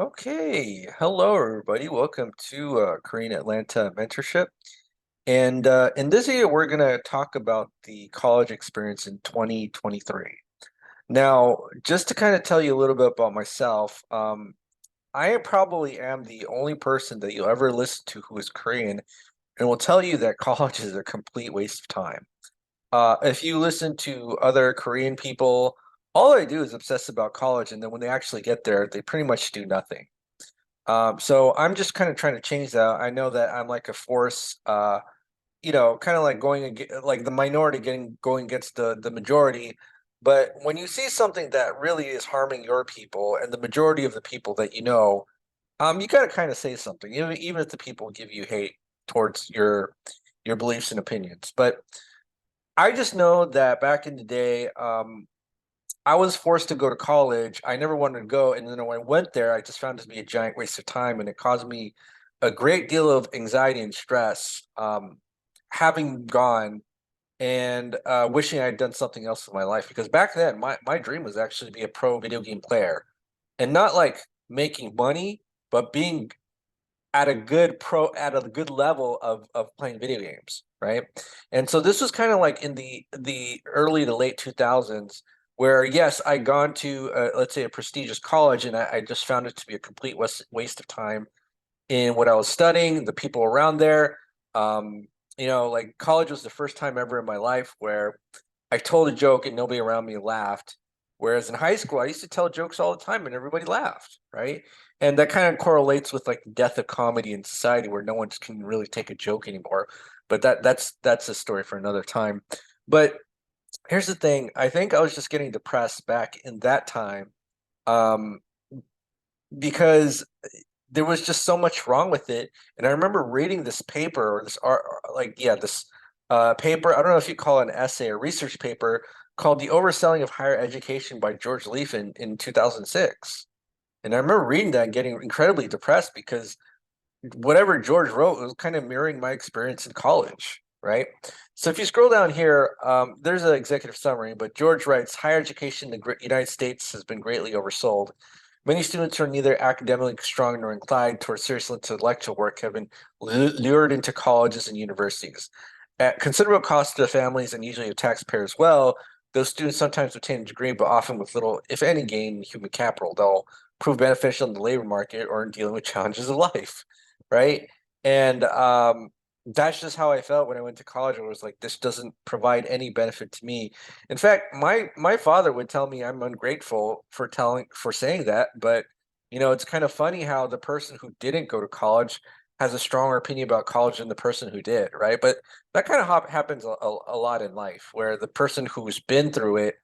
Okay, hello everybody. Welcome to Korean Atlanta Mentorship. And in this video, we're going to talk about the college experience in 2023. Now, just to kind of tell you a little bit about myself, I probably am the only person that you'll ever listen to who is Korean and will tell you that college is a complete waste of time. If you listen to other Korean people, all they do is obsess about college, and then when they actually get there, they pretty much do nothing. So I'm just kind of trying to change that. I know that I'm like a force, kind of like like the minority getting going against the majority. But when you see something that really is harming your people and the majority of the people that you know, you got to kind of say something, even if the people give you hate towards your beliefs and opinions. But I just know that back in the day, I was forced to go to college. I never wanted to go, and then when I went there, I just found it to be a giant waste of time, and it caused me a great deal of anxiety and stress. Having gone and wishing I'd done something else in my life, because back then my dream was actually to be a pro video game player, and not like making money, but being at a good level of playing video games, right? And so this was kind of like in the early to late 2000s, where yes, I'd gone to let's say a prestigious college, and I just found it to be a complete waste of time in what I was studying, the people around there. Like college was the first time ever in my life where I told a joke and nobody around me laughed. Whereas in high school, I used to tell jokes all the time and everybody laughed, right? And that kind of correlates with like the death of comedy in society where no one can really take a joke anymore. But that's a story for another time. But here's the thing. I think I was just getting depressed back in that time. Um, because there was just so much wrong with it. And I remember reading this paper or this art, like, yeah, this paper. I don't know if you call it an essay or research paper called The Overselling of Higher Education by George Leaf in 2006. And I remember reading that and getting incredibly depressed because whatever George wrote was kind of mirroring my experience in college, right? So if you scroll down here, there's an executive summary, but George writes, higher education in the United States has been greatly oversold. Many students who are neither academically strong nor inclined towards serious intellectual work have been lured into colleges and universities. At considerable cost to the families and usually a taxpayer as well, those students sometimes obtain a degree, but often with little, if any, gain in human capital. They'll prove beneficial in the labor market or in dealing with challenges of life, right? And that's just how I felt when I went to college. I was like, this doesn't provide any benefit to me. In fact, my father would tell me I'm ungrateful for saying that, but it's kind of funny how the person who didn't go to college has a stronger opinion about college than the person who did, right? But that kind of happens a lot in life, where the person who's been through it,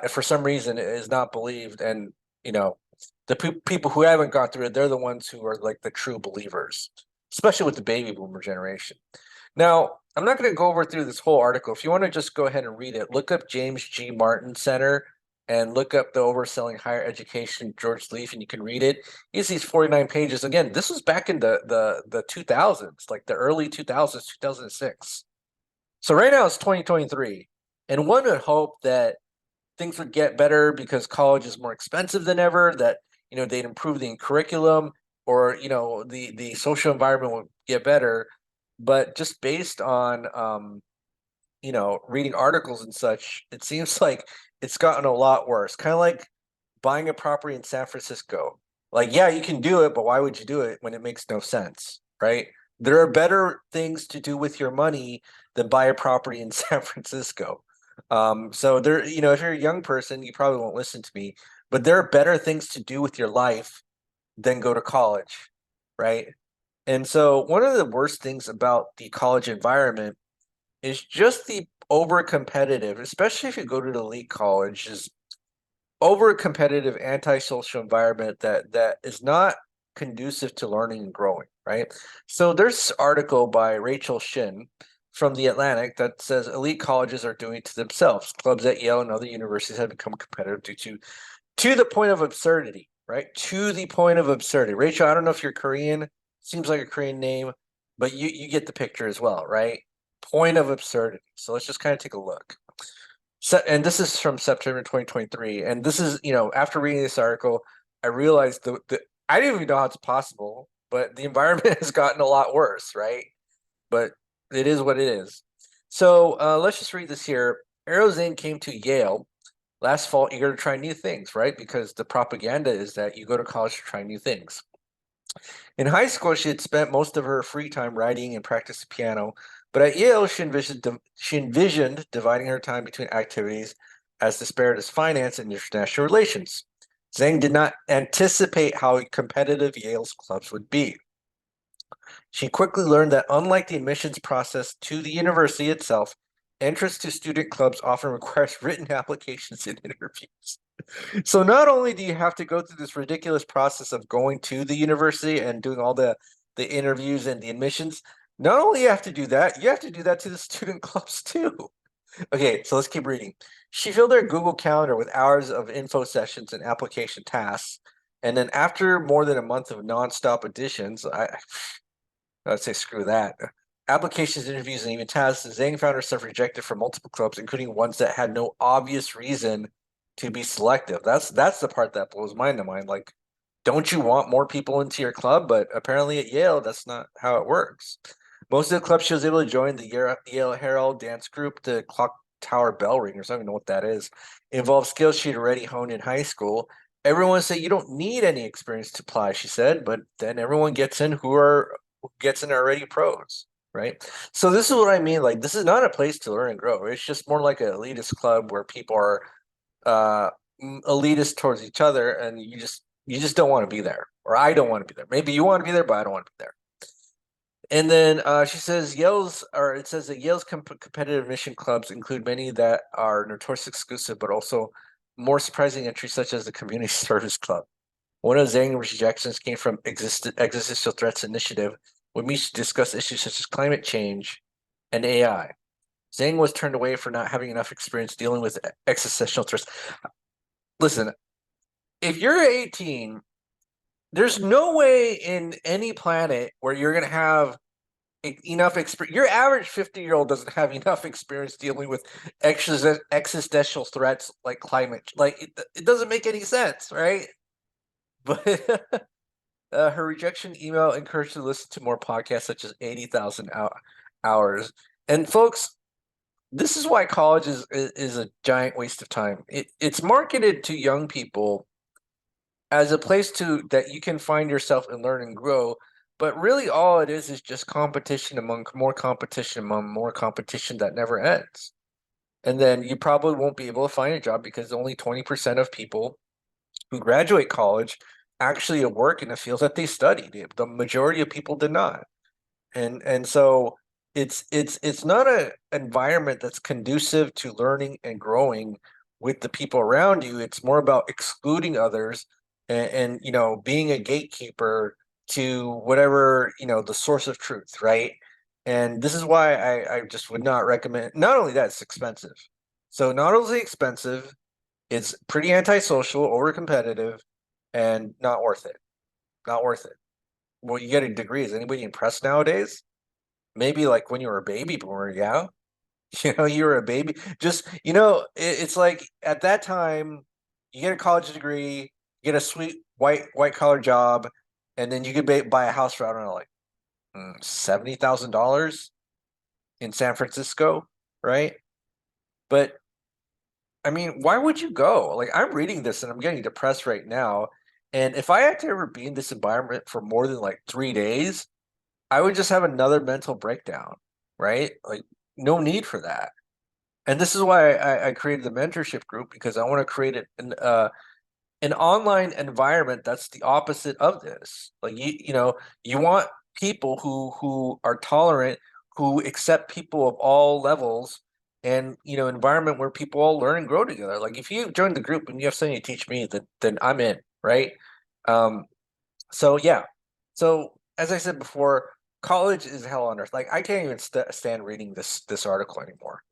for some reason, is not believed, and you know, the people who haven't gone through it, they're the ones who are like the true believers, especially with the baby boomer generation. Now, I'm not going to go over through this whole article. If you want to just go ahead and read it, look up James G. Martin Center and look up the Overselling Higher Education George Leaf, and you can read it. It's these 49 pages. Again, this was back in the 2000s, like the early 2000s, 2006. So right now it's 2023, and one would hope that things would get better because college is more expensive than ever, that they'd improve the curriculum, or the social environment would get better. But just based on reading articles and such, it seems like it's gotten a lot worse. Kind of like buying a property in San Francisco. Like, yeah, you can do it, but why would you do it when it makes no sense, right? There are better things to do with your money than buy a property in San Francisco. So there, if you're a young person, you probably won't listen to me, but there are better things to do with your life than go to college, right? And so one of the worst things about the college environment is just the over competitive, especially if you go to the elite college, is over competitive antisocial environment that is not conducive to learning and growing, right? So there's an article by Rachel Shin from The Atlantic that says elite colleges are doing it to themselves. Clubs at Yale and other universities have become competitive due to the point of absurdity, right? To the point of absurdity. Rachel, I don't know if you're Korean, seems like a Korean name, but you get the picture as well, right? Point of absurdity. So let's just kind of take a look. So, and this is from September 2023. And this is, after reading this article, I realized I didn't even know how it's possible, but the environment has gotten a lot worse, right? But it is what it is. So let's just read this here. Arrow Zane came to Yale last fall eager to try new things, right? Because the propaganda is that you go to college to try new things. In high school, she had spent most of her free time writing and practicing piano, but at Yale, she envisioned dividing her time between activities as disparate as finance and international relations. Zhang did not anticipate how competitive Yale's clubs would be. She quickly learned that unlike the admissions process to the university itself, entrance to student clubs often requires written applications and interviews. So not only do you have to go through this ridiculous process of going to the university and doing all the interviews and the admissions, not only you have to do that, you have to do that to the student clubs too. Okay, so let's keep reading. She filled her Google Calendar with hours of info sessions and application tasks. And then after more than a month of nonstop additions, I'd say screw that. Applications, interviews, and even tasks, Zhang found herself rejected from multiple clubs, including ones that had no obvious reason to be selective. That's the part that blows my mind. Like, don't you want more people into your club? But apparently at Yale, that's not how it works. Most of the clubs she was able to join, the Yale Herald dance group, the Clock Tower Bell Ringers, I don't even know what that is, involved skills she'd already honed in high school. Everyone said you don't need any experience to apply, she said, but then everyone gets in who gets in already pros, right? So this is what I mean. Like, this is not a place to learn and grow. It's just more like an elitist club where people are uh elitist towards each other, and you just don't want to be there, or I don't want to be there. Maybe you want to be there, but I don't want to be there. And then she says it says that Yale's competitive admission clubs include many that are notoriously exclusive, but also more surprising entries, such as the Community Service Club. One of Zhang's rejections came from Existential Threats Initiative, where we discuss issues such as climate change and AI. Zhang was turned away for not having enough experience dealing with existential threats. Listen, if you're 18, there's no way in any planet where you're going to have enough experience. Your average 50-year-old doesn't have enough experience dealing with existential threats like climate. Like, it doesn't make any sense, right? But her rejection email encouraged her to listen to more podcasts, such as 80,000 hours. And folks, this is why college is a giant waste of time. It's marketed to young people as a place that you can find yourself and learn and grow. But really, all it is just competition among more competition that never ends. And then you probably won't be able to find a job because only 20% of people who graduate college actually work in the field that they studied. The majority of people did not. And so it's not an environment that's conducive to learning and growing with the people around you. It's more about excluding others and being a gatekeeper to whatever, the source of truth, right? And this is why I just would not recommend. Not only that, it's expensive. So not only expensive, it's pretty antisocial, over competitive, and not worth it. Not worth it. Well, you get a degree. Is anybody impressed nowadays? Maybe like when you were a baby boomer, yeah. You were a baby. Just, it's like at that time, you get a college degree, you get a sweet white collar job, and then you could buy a house for, I don't know, like $70,000 in San Francisco, right? But I mean, why would you go? Like, I'm reading this and I'm getting depressed right now. And if I had to ever be in this environment for more than like 3 days, I would just have another mental breakdown, right? Like, no need for that. And this is why I created the mentorship group, because I want to create an online environment that's the opposite of this. Like, you want people who are tolerant, who accept people of all levels, and environment where people all learn and grow together. Like, if you join the group and you have something to teach me, then I'm in, right? Um, so yeah. So as I said before, college is hell on earth. Like, I can't even stand reading this article anymore.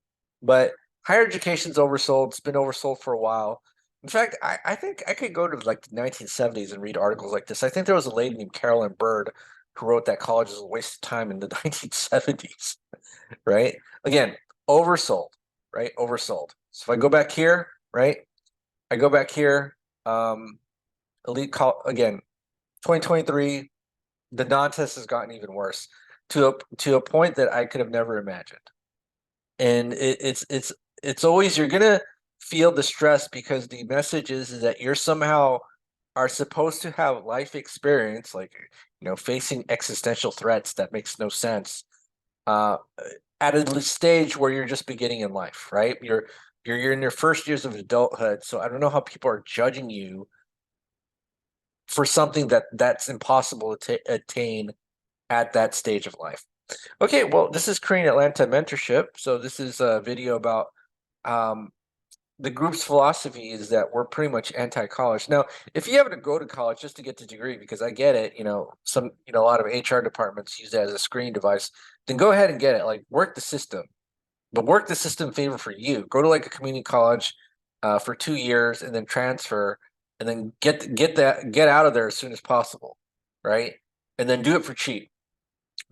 But higher education's oversold. It's been oversold for a while. In fact, I think I could go to like the 1970s and read articles like this. I think there was a lady named Carolyn Bird who wrote that college is a waste of time in the 1970s, right? Again, oversold, right? Oversold. So if I go back here, right? I go back here, again, 2023, the non-test has gotten even worse to a point that I could have never imagined. And it's always you're gonna feel the stress because the message is that you're somehow are supposed to have life experience, like facing existential threats that makes no sense. Uh, at a stage where you're just beginning in life, right? You're in your first years of adulthood, so I don't know how people are judging you for something that's impossible to attain at that stage of life. Okay, well, this is Korean Atlanta Mentorship. So this is a video about um, the group's philosophy is that we're pretty much anti-college. Now, if you happen to go to college just to get the degree, because I get it, a lot of HR departments use that as a screening device, then go ahead and get it. Like, work the system, but work the system favor for you. Go to like a community college for 2 years and then transfer, and then get out of there as soon as possible, right? And then do it for cheap.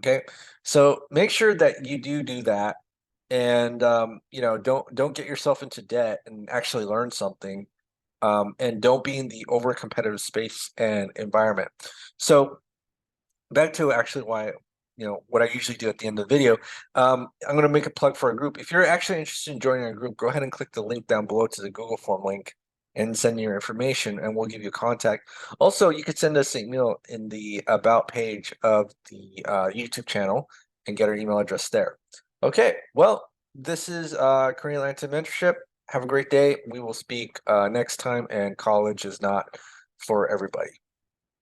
Okay, so make sure that you do that, and don't get yourself into debt and actually learn something, and don't be in the over competitive space and environment. So back to actually why what I usually do at the end of the video. I'm going to make a plug for a group. If you're actually interested in joining our group, go ahead and click the link down below to the Google form link and send your information, and we'll give you contact. Also, you could send us an email in the about page of the YouTube channel and get our email address there. Okay, well, this is Korean Atlanta Mentorship. Have a great day. We will speak next time, and college is not for everybody.